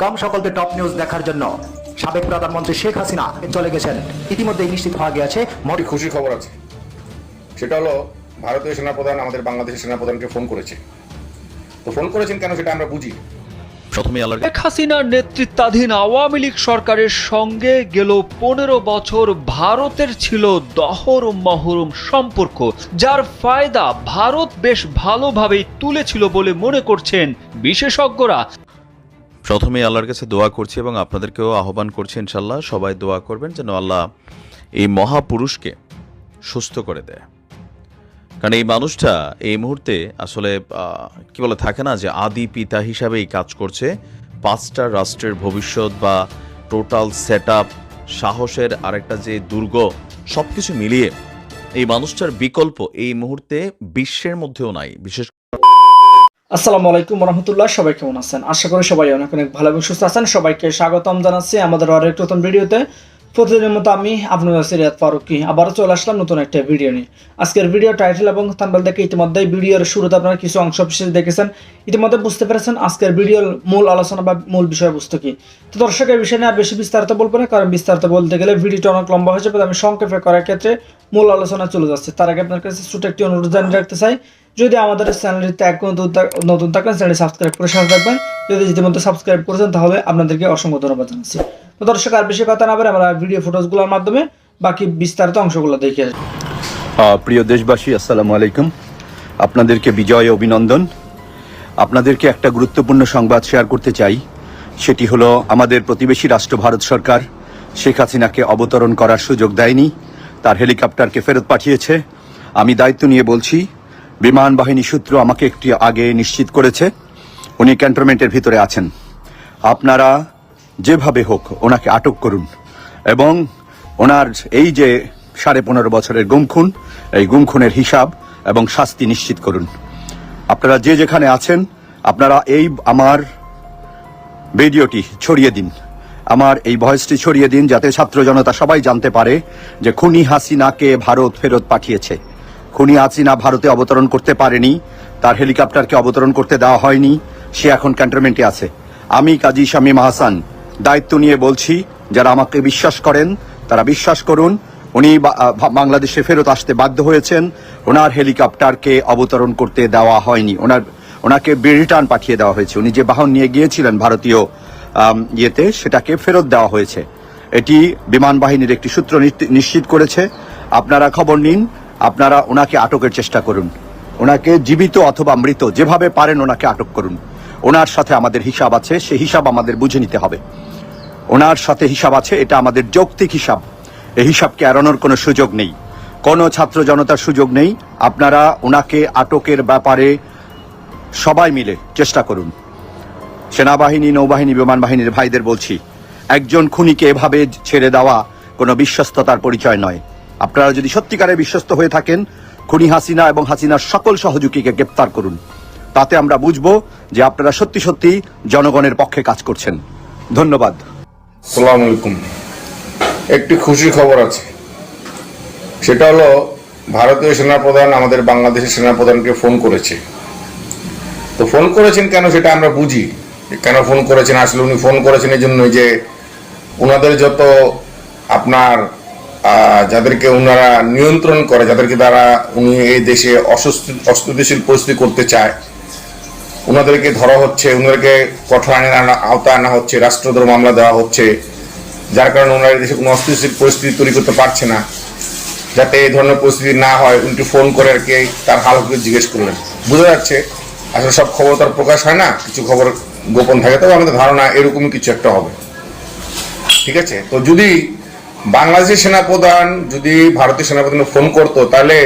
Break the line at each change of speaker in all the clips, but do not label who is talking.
কম সকলকে top news দেখার জন্য সাবেক প্রধানমন্ত্রী শেখ হাসিনা চলে গেছেন। ইতিমধ্যেই নিশ্চিত হওয়া গিয়েছে।
মোটামুটি খুশির খবর আছে, সেটা হলো ভারতীয় সেনাপ্রধান আমাদের বাংলাদেশের সেনাপ্রধানকে ফোন করেছে। তো ফোন করেছেন কেন সেটা আমরা বুঝি।
শেখ হাসিনার নেতৃত্বাধীন আওয়ামী লীগ সরকারের সঙ্গে গেল 15 বছর ভারতের ছিল দহরম মহরম সম্পর্ক, যার ফায়দা ভারত বেশ ভালোভাবেই তুলেছিল বলে মনে করছেন বিশেষজ্ঞরা।
প্রথমে আল্লাহর কাছে দোয়া করছি এবং আপনাদেরকেও আহ্বান করছি, ইনশাল্লাহ সবাই দোয়া করবেন যেন আল্লাহ এই মহাপুরুষকে সুস্থ করে দেয়। কারণ এই মানুষটা এই মুহূর্তে আসলে কি বলে থাকে না যে আদি পিতা হিসাবেই কাজ করছে। 5টা রাষ্ট্রের ভবিষ্যৎ বা টোটাল সেট আপ, সাহসের আরেকটা যে দুর্গ, সব কিছু মিলিয়ে এই মানুষটার বিকল্প এই মুহূর্তে বিশ্বের মধ্যেও নাই। বিশেষ
আসসালামু আলাইকুম রহমতুল্লাহ, সবাই কেমন আছেন? আশা করি সবাই অনেক অনেক ভালো এবং সুস্থ আছেন। সবাইকে স্বাগতম জানাচ্ছি আমাদের আরো একটা নতুন ভিডিওতে। প্রতিদিনের মতো আমি আপনাদের সিরিয়াত ফারুকি আবারও চলে আসলাম নতুন একটা ভিডিও নিয়ে। আজকের ভিডিও টাইটেল এবং থাম্বনেল দেখে ইতিমধ্যেই ভিডিওর শুরুতে আপনারা কিছু অংশ বিশেষ দেখেছেন, ইতিমধ্যে বুঝতে পেরেছেন আজকের ভিডিওর মূল আলোচনা বা মূল বিষয়বস্তু কি। তো দর্শক, এই বিষয় নিয়ে আর বেশি বিস্তারিত বলবো না, কারণ বিস্তারিত বলতে গেলে ভিডিওটা অনেক লম্বা হয়ে যাবে। আমি সংক্ষেপে করার ক্ষেত্রে মূল আলোচনা চলে যাচ্ছে। তার আগে আপনার কাছে ছোট একটি অনুরোধ জানিয়ে রাখতে চাই, যদি আমাদের চ্যানেলটিতে নতুন থাকেন চ্যানেলটি সাবস্ক্রাইব করে সাথে থাকবেন। যদি ইতিমধ্যে সাবস্ক্রাইব করেছেন তাহলে আপনাদেরকে অসংখ্য ধন্যবাদ জানাচ্ছি। তো দর্শক, আর বেশি কথা না বলে আমরা ভিডিও ফুটেজগুলোর মাধ্যমে বাকি বিস্তারিত অংশগুলো দেখে আসি।
প্রিয় দেশবাসী, আসসালামু আলাইকুম। আপনাদেরকে বিজয় অভিনন্দন। আপনাদেরকে একটা গুরুত্বপূর্ণ সংবাদ শেয়ার করতে চাই। সেটি হলো আমাদের প্রতিবেশী রাষ্ট্র ভারত সরকার শেখ হাসিনাকে অবতরণ করার সুযোগ দেয়নি, তার হেলিকপ্টারকে ফেরত পাঠিয়েছে। আমি দায়িত্ব নিয়ে বলছি, বিমান বাহিনী সূত্র আমাকে একটু আগে নিশ্চিত করেছে উনি ক্যান্টনমেন্টের ভিতরে আছেন। আপনারা যেভাবে হোক ওনাকে আটক করুন এবং ওনার এই যে 15.5 বছরের গুমখুন, এই গুমখুনের হিসাব এবং শাস্তি নিশ্চিত করুন। আপনারা যে যেখানে আছেন আপনারা এই আমার ভিডিওটি ছড়িয়ে দিন, আমার এই ভয়েসটি ছড়িয়ে দিন, যাতে ছাত্র জনতা সবাই জানতে পারে যে খুনি হাসিনাকে ভারত ফেরত পাঠিয়েছে। খুনি হাসিনা ভারতে অবতরণ করতে পারেনি, তার হেলিকপ্টারকে অবতরণ করতে দেওয়া হয়নি, সে এখন ক্যান্টনমেন্টে আছে। আমি কাজী শামীম আহসান দায়িত্ব নিয়ে বলছি, যারা আমাকে বিশ্বাস করেন তারা বিশ্বাস করুন। উনি বাংলাদেশে ফেরত আসতে বাধ্য হয়েছেন, ওনার হেলিকপ্টারকে অবতরণ করতে দেওয়া হয়নি, ওনাকে রিটার্ন পাঠিয়ে দেওয়া হয়েছে। উনি যে বাহন নিয়ে গিয়েছিলেন ভারতীয় ইয়েতে, সেটাকে ফেরত দেওয়া হয়েছে। এটি বিমান বাহিনীর একটি সূত্র নিশ্চিত করেছে। আপনারা খবর নিন, আপনারা ওনাকে আটকের চেষ্টা করুন। ওনাকে জীবিত অথবা মৃত যেভাবে পারেন ওনাকে আটক করুন। ওনার সাথে আমাদের হিসাব আছে, সেই হিসাব আমাদের বুঝে নিতে হবে। ওনার সাথে হিসাব আছে, এটা আমাদের যৌক্তিক হিসাব। এই হিসাবকে এড়ানোর কোনো সুযোগ নেই, কোনো ছাত্র জনতার সুযোগ নেই। আপনারা ওনাকে আটকের ব্যাপারে সবাই মিলে চেষ্টা করুন। সেনাবাহিনী, নৌবাহিনী, বিমান বাহিনীর ভাইদের বলছি, একজন খুনিকে এভাবে ছেড়ে দেওয়া কোনো বিশ্বস্ততার পরিচয় নয়। আপনারা যদি সত্যিকারের বিশ্বস্ত হয়ে থাকেন, খুনি হাসিনা এবং হাসিনার সকল সহযোগীকে গ্রেপ্তার করুন। তাতে আমরা বুঝবো যে আপনারা সত্যি সত্যি জনগণের পক্ষে কাজ করছেন। ধন্যবাদ।
আসসালামু আলাইকুম। একটি খুশির খবর আছে, সেটা হলো ভারতীয় সেনাপ্রধান আমাদের বাংলাদেশের সেনাপ্রধানকে ফোন করেছে। তো ফোন করেছেন কেন সেটা আমরা বুঝি। কেন ফোন করেছেন? আসলে উনি ফোন করেছেন এই জন্যই যে ওনাদের যত আপনার যাদেরকে ওনারা নিয়ন্ত্রণ করে, যাদেরকে দ্বারা উনি এই দেশে অস্থিতিশীল পরিস্থিতি করতে চায়, ওনাদেরকে ধরা হচ্ছে, ওনাদেরকে কঠোর আইনের আওতায় আনা হচ্ছে, রাষ্ট্রদ্রোহ মামলা দেওয়া হচ্ছে, যার কারণে ওনারা এই দেশে কোনো অস্থিতিশীল পরিস্থিতি তৈরি করতে পারছে না। যাতে এই ধরনের পরিস্থিতি না হয়, উনি ফোন করে আর কি তার হালকে জিজ্ঞেস করলেন। বোঝা যাচ্ছে আসলে সব খবর তার প্রকাশ হয় না, কিছু খবর গোপন থাকে। তবে আমাদের ধারণা এরকমই কিছু একটা হবে। ঠিক আছে, তো যদি বাংলাদেশের সেনাপ্রধান যদি ভারতীয় সেনাপ্রধান ফোন করতো, তাহলে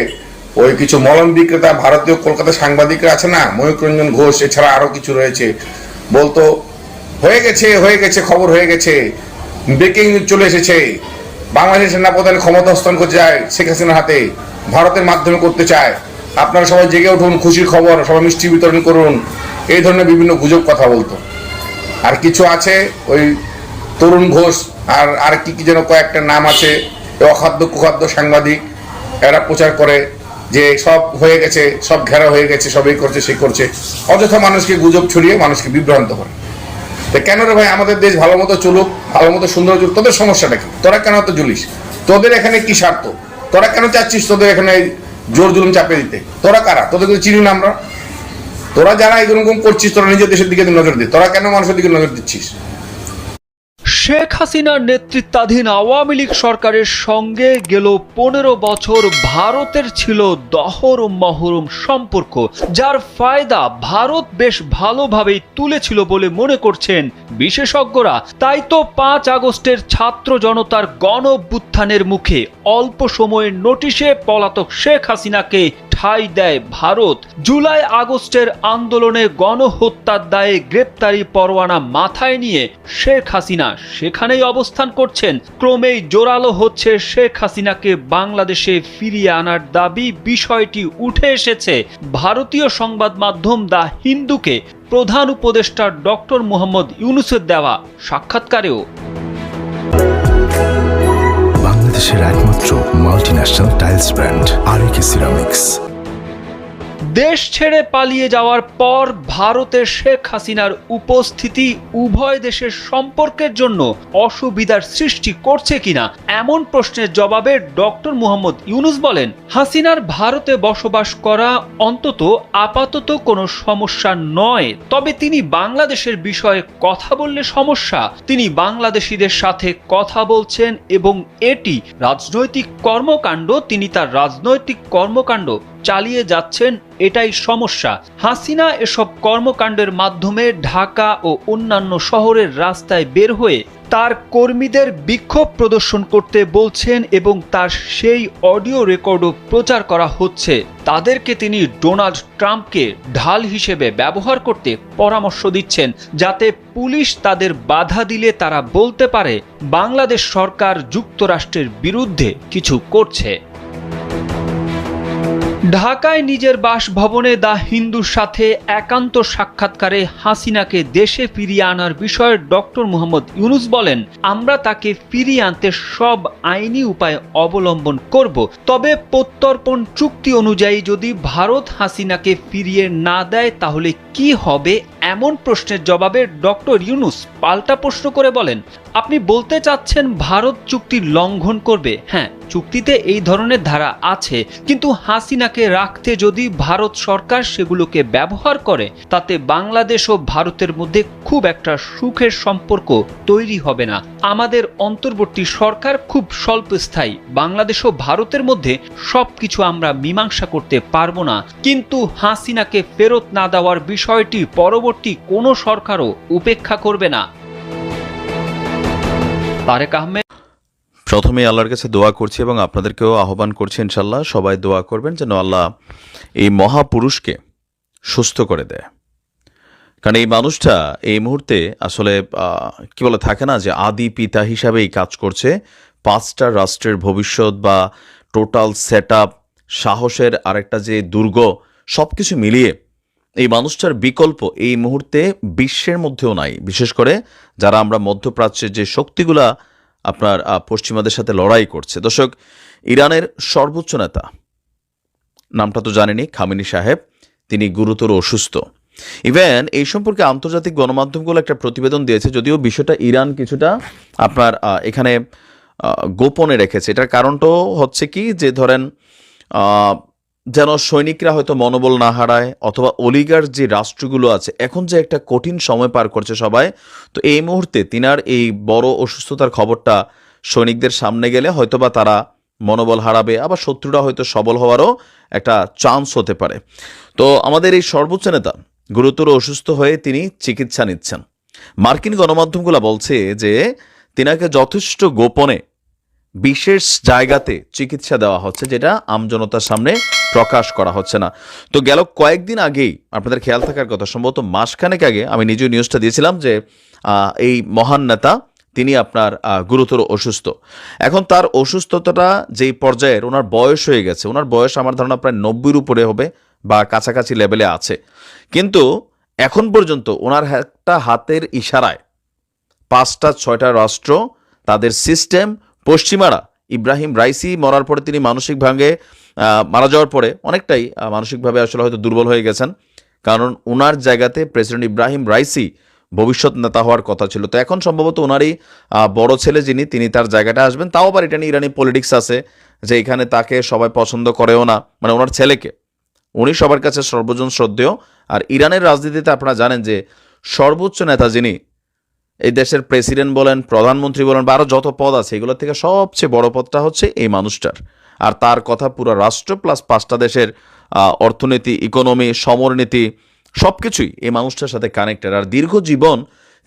ওই কিছু মলম বিক্রেতা ভারতীয় কলকাতা সাংবাদিকরা আছে না, ময়ূক রঞ্জন ঘোষ, এছাড়া আরো কিছু রয়েছে, বলতো হয়ে গেছে খবর হয়ে গেছে, ব্রেকিং নিউজ চলে এসেছে, বাংলাদেশের সেনাপ্রধান ক্ষমতা হস্তান্তর করতে চায় শেখ হাসিনার হাতে, ভারতের মাধ্যমে করতে চায়, আপনারা সবাই জেগে উঠুন, খুশির খবর, সবাই মিষ্টি বিতরণ করুন, এই ধরনের বিভিন্ন গুজব কথা বলতো। আর কিছু আছে ওই তরুণ ঘোষ আর কি যেন কয়েকটা নাম আছে, অখাদ্য কুখাদ্য সাংবাদিক, এরা প্রচার করে যে সব হয়ে গেছে, সব ঘেরা হয়ে গেছে, সব এই করছে সেই করছে, অযথা মানুষকে গুজব ছড়িয়ে মানুষকে বিভ্রান্ত করে। তো কেন রে ভাই, আমাদের দেশ ভালো মতো চলুক, ভালো মতো সুন্দর চলুক, তোদের সমস্যাটা কি? তোরা কেন তো জ্বলিস? তোদের এখানে কি স্বার্থ? তোরা কেন চাচ্ছিস তোদের এখানে জোর জুলুম চাপিয়ে দিতে? তোরা কারা? তোদের চিনি না আমরা? তোরা যারা এরকম করছিস, তোরা নিজের দেশের দিকে নজর দিস, তোরা কেন মানুষের দিকে নজর দিচ্ছিস?
শেখ হাসিনার নেতৃত্বাধীন আওয়ামী লীগ সরকারের সঙ্গে গেল ১৫ বছর ভারতের ছিল দহর মহরম সম্পর্ক, যার ফায়দা ভারত বেশ ভালোভাবেই তুলেছিল বলে মনে করছেন বিশেষজ্ঞরা। তাই তো ৫ আগস্টের ছাত্র জনতার গণ অভ্যুত্থানের মুখে অল্প সময়ের নোটিশে পলাতক শেখ হাসিনাকে ঠাঁই দেয় ভারত। জুলাই আগস্টের আন্দোলনে গণহত্যার দায়ে গ্রেপ্তারি পরোয়ানা মাথায় নিয়ে শেখ হাসিনা সেখানেই অবস্থান করছেন। ক্রমেই জোরালো হচ্ছে শেখ হাসিনাকে বাংলাদেশে ফিরিয়ে আনার দাবি। বিষয়টি উঠে এসেছে ভারতীয় সংবাদ মাধ্যম দ্য হিন্দুকে প্রধান উপদেষ্টা ডক্টর মোহাম্মদ ইউনূসের দেওয়া সাক্ষাৎকারেও।
বাংলাদেশের একমাত্র মাল্টিন্যাশনাল টাইলস ব্র্যান্ড আরএকে সিরামিক্স।
দেশ ছেড়ে পালিয়ে যাওয়ার পর ভারতে শেখ হাসিনার উপস্থিতি উভয় দেশের সম্পর্কের জন্য অসুবিধার সৃষ্টি করছে কিনা এমন প্রশ্নের জবাবে ডক্টর মোহাম্মদ ইউনূস বলেন, হাসিনার ভারতে বসবাস করা অন্তত আপাতত কোনো সমস্যা নয়, তবে তিনি বাংলাদেশের বিষয়ে কথা বললে সমস্যা। তিনি বাংলাদেশিদের সাথে কথা বলছেন এবং এটি রাজনৈতিক কর্মকাণ্ড, তিনি তার রাজনৈতিক কর্মকাণ্ড চালিয়ে যাচ্ছেন, এটাই সমস্যা। হাসিনা এসব কর্মকাণ্ডের মাধ্যমে ঢাকা ও অন্যান্য শহরের রাস্তায় বের হয়ে তার কর্মীদের বিক্ষোভ প্রদর্শন করতে বলছেন এবং তার সেই অডিও রেকর্ডও প্রচার করা হচ্ছে। তাদেরকে তিনি ডোনাল্ড ট্রাম্পকে ঢাল হিসেবে ব্যবহার করতে পরামর্শ দিচ্ছেন, যাতে পুলিশ তাদের বাধা দিলে তারা বলতে পারে বাংলাদেশ সরকার যুক্তরাষ্ট্রের বিরুদ্ধে কিছু করছে। ঢাকায় নিজের বাসভবনে দ্য হিন্দুর সাথে একান্ত সাক্ষাৎকারে হাসিনাকে দেশে ফিরিয়ে আনার বিষয়ে ডক্টর মোহাম্মদ ইউনূস বলেন, আমরা তাকে ফিরিয়ে আনতে সব আইনি উপায় অবলম্বন করব, তবে প্রত্যর্পণ চুক্তি অনুযায়ী যদি ভারত হাসিনাকে ফিরিয়ে না দেয় তাহলে কি হবে এমন প্রশ্নের জবাবে ডক্টর ইউনূস পাল্টা প্রশ্ন করে বলেন, আপনি বলতে চাচ্ছেন ভারত চুক্তি লঙ্ঘন করবে? হ্যাঁ, চুক্তিতে এই ধরনের ধারা আছে, কিন্তু হাসিনাকে রাখতে যদি ভারত সরকার সেগুলোকে ব্যবহার করে তাতে বাংলাদেশ ও ভারতের মধ্যে খুব একটা সুখের সম্পর্ক তৈরি হবে না। আমাদের অন্তর্বর্তী সরকার খুব স্বল্পস্থায়ী, বাংলাদেশ ও ভারতের মধ্যে সবকিছু আমরা মীমাংসা করতে পারবো না, কিন্তু হাসিনাকে ফেরত না দেওয়ার বিষয়টি পরবর্তী কোনো সরকারও উপেক্ষা করবে না। তারেক আহমেদ।
প্রথমে আল্লাহর কাছে দোয়া করছি এবং আপনাদেরকেও আহ্বান করছি ইনশাল্লাহ সবাই দোয়া করবেন যেন আল্লাহ এই মহাপুরুষকে সুস্থ করে দেয়। কারণ এই মানুষটা এই মুহূর্তে আসলে কি বলে থাকে না যে আদি পিতা হিসাবেই কাজ করছে। 5টা রাষ্ট্রের ভবিষ্যৎ বা টোটাল সেট আপ, সাহসের আরেকটা যে দুর্গ, সব কিছু মিলিয়ে এই মানুষটার বিকল্প এই মুহূর্তে বিশ্বের মধ্যেও নাই। বিশেষ করে যারা আমরা মধ্যপ্রাচ্যের যে শক্তিগুলা আপনার পশ্চিমাদের সাথে লড়াই করছে। দর্শক, ইরানের সর্বোচ্চ নেতা, নামটা তো জানেনি, খামেনি সাহেব, তিনি গুরুতর অসুস্থ। ইভেন এই সম্পর্কে আন্তর্জাতিক গণমাধ্যমগুলো একটা প্রতিবেদন দিয়েছে, যদিও বিষয়টা ইরান কিছুটা আপনার এখানে গোপনে রেখেছে। এটার কারণটাও হচ্ছে কি যে ধরেন যেন সৈনিকরা হয়তো মনোবল না হারায়, অথবা অলিগার যে রাষ্ট্রগুলো আছে এখন যে একটা কঠিন সময় পার করছে সবাই, তো এই মুহূর্তে তিনার এই বড় অসুস্থতার খবরটা সৈনিকদের সামনে গেলে হয়তোবা তারা মনোবল হারাবে, আবার শত্রুরা হয়তো সবল হওয়ারও একটা চান্স হতে পারে। তো আমাদের এই সর্বোচ্চ নেতা গুরুতর অসুস্থ হয়ে তিনি চিকিৎসা নিচ্ছেন। মার্কিন গণমাধ্যমগুলো বলছে যে তিনাকে যথেষ্ট গোপনে বিশেষ জায়গাতে চিকিৎসা দেওয়া হচ্ছে, যেটা আমজনতার সামনে প্রকাশ করা হচ্ছে না। তো গেল কয়েকদিন আগেই আপনাদের খেয়াল থাকার কথা, সম্ভবত মাসখানেক আগে আমি নিজেও নিউজটা দিয়েছিলাম যে এই মহান নেতা তিনি আপনার গুরুতর অসুস্থ। এখন তার অসুস্থতাটা যেই পর্যায়ের, ওনার বয়স হয়ে গেছে, ওনার বয়স আমার ধারণা প্রায় 90-র উপরে হবে বা কাছাকাছি লেভেলে আছে, কিন্তু এখন পর্যন্ত ওনার একটা হাতের ইশারায় 5টা-6টা রাষ্ট্র, তাদের সিস্টেম, পশ্চিমারা, ইব্রাহিম রাইসি মরার পরে তিনি মানসিকভাবে মারা যাওয়ার পরে অনেকটাই মানসিকভাবে আসলে হয়তো দুর্বল হয়ে গেছেন, কারণ ওনার জায়গাতে প্রেসিডেন্ট ইব্রাহিম রাইসি ভবিষ্যৎ নেতা হওয়ার কথা ছিল। তো এখন সম্ভবত ওনারই বড় ছেলে যিনি, তিনি তার জায়গাটা আসবেন। তাও আবার এটা নিয়ে ইরানি পলিটিক্স আছে যে এখানে তাকে সবাই পছন্দ করেও না, মানে ওনার ছেলেকে, উনি সবার কাছে সর্বজন শ্রদ্ধেয়। আর ইরানের রাজনীতিতে আপনারা জানেন যে সর্বোচ্চ নেতা যিনি, এই দেশের প্রেসিডেন্ট বলেন, প্রধানমন্ত্রী বলেন, বা আরও যত পদ আছে এগুলোর থেকে সবচেয়ে বড় পদটা হচ্ছে এই মানুষটার। আর তার কথা পুরো রাষ্ট্র প্লাস 5টা দেশের অর্থনীতি, ইকোনমি, সমরনীতি সব কিছুই এই মানুষটার সাথে কানেক্টেড। আর দীর্ঘ জীবন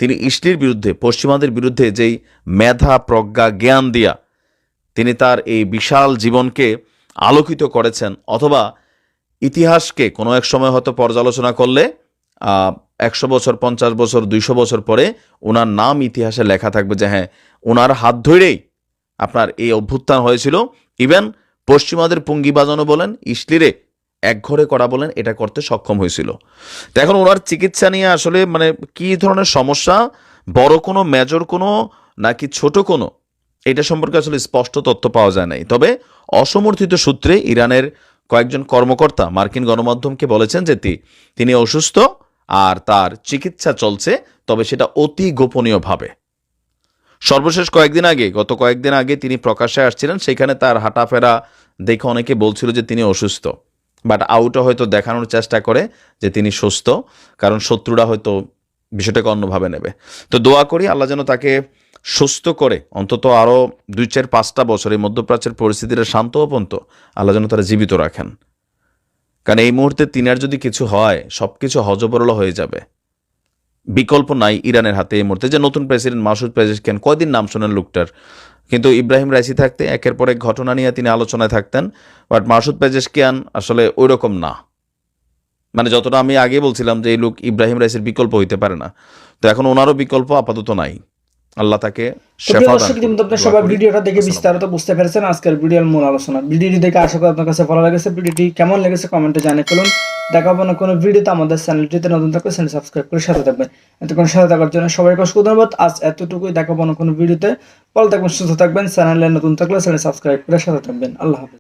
তিনি ইসলির বিরুদ্ধে, পশ্চিমাদের বিরুদ্ধে যেই মেধা, প্রজ্ঞা, জ্ঞান দিয়া তিনি তার এই বিশাল জীবনকে আলোকিত করেছেন, অথবা ইতিহাসকে কোনো এক সময় হয়তো পর্যালোচনা করলে 100 বছর, 50 বছর, 200 বছর পরে ওনার নাম ইতিহাসে লেখা থাকবে যে হ্যাঁ, ওনার হাত ধরেই আপনার এই অভ্যুত্থান হয়েছিল। ইভেন পশ্চিমাদের পুঙ্গি বাজানো বলেন, ইসলিরে একঘরে করা বলেন, এটা করতে সক্ষম হয়েছিল। তো এখন ওনার চিকিৎসা নিয়ে আসলে মানে কী ধরনের সমস্যা, বড় কোনো, মেজর কোনো নাকি ছোট কোনো, এটা সম্পর্কে আসলে স্পষ্ট তথ্য পাওয়া যায় নাই। তবে অসমর্থিত সূত্রে ইরানের কয়েকজন কর্মকর্তা মার্কিন গণমাধ্যমকে বলেছেন যে তিনি অসুস্থ আর তার চিকিৎসা চলছে, তবে সেটা অতি গোপনীয়ভাবে। সর্বশেষ গত কয়েকদিন আগে তিনি প্রকাশ্যে আসছিলেন, সেখানে তার হাঁটাফেরা দেখে অনেকে বলছিল যে তিনি অসুস্থ, বাট আউটও হয়তো দেখানোর চেষ্টা করে যে তিনি সুস্থ, কারণ শত্রুরা হয়তো বিষয়টাকে অন্যভাবে নেবে। তো দোয়া করি আল্লাহ যেন তাকে সুস্থ করে অন্তত আরও 2-4-5টা বছর এই মধ্যপ্রাচ্যের পরিস্থিতিটা শান্ত পর্যন্ত আল্লাহ যেন তারা জীবিত রাখেন। কারণ এই মুহূর্তে তিনার যদি কিছু হয়, সব কিছু হজবরল হয়ে যাবে। বিকল্প নাই ইরানের হাতে এই মুহূর্তে। যে নতুন প্রেসিডেন্ট মাসুদ পেজেশকিয়ান, কয়দিন নাম শোনেন লোকটার, কিন্তু ইব্রাহিম রাইসি থাকতে একের পর এক ঘটনা নিয়ে তিনি আলোচনায় থাকতেন। বাট মাসুদ পেজেশকিয়ান আসলে ওই রকম না, মানে যতটা আমি আগে বলছিলাম যে এই লোক ইব্রাহিম রাইসির বিকল্প হইতে পারে না, তো এখন ওনারও বিকল্প আপাতত নাই। আল্লাহ তাকে
সবাই ভিডিওটা দেখে বিস্তারিত বুঝতে পেরেছেন আজকের ভিডিওর মূল আলোচনা। ভিডিওটি দেখে আশা করি আপনার কাছে ভালো লেগেছে। ভিডিওটি কেমন লেগেছে কমেন্টে জানিয়ে ফেলুন। দেখাবো না কোনো ভিডিওতে, আমাদের চ্যানেলটিতে নতুন থাকলে চ্যানেল সাবস্ক্রাইব করে সাথে থাকবেন। এতক্ষণ সাথে থাকার জন্য সবাইকে অসংখ্য ধন্যবাদ। আজ এতটুকুই, দেখাবো না কোনো ভিডিওতে। ভালো থাকবেন, সুস্থ থাকবেন। চ্যানেলে নতুন থাকলে চ্যানেল সাবস্ক্রাইব করে সাথে থাকবেন। আল্লাহ হাফেজ।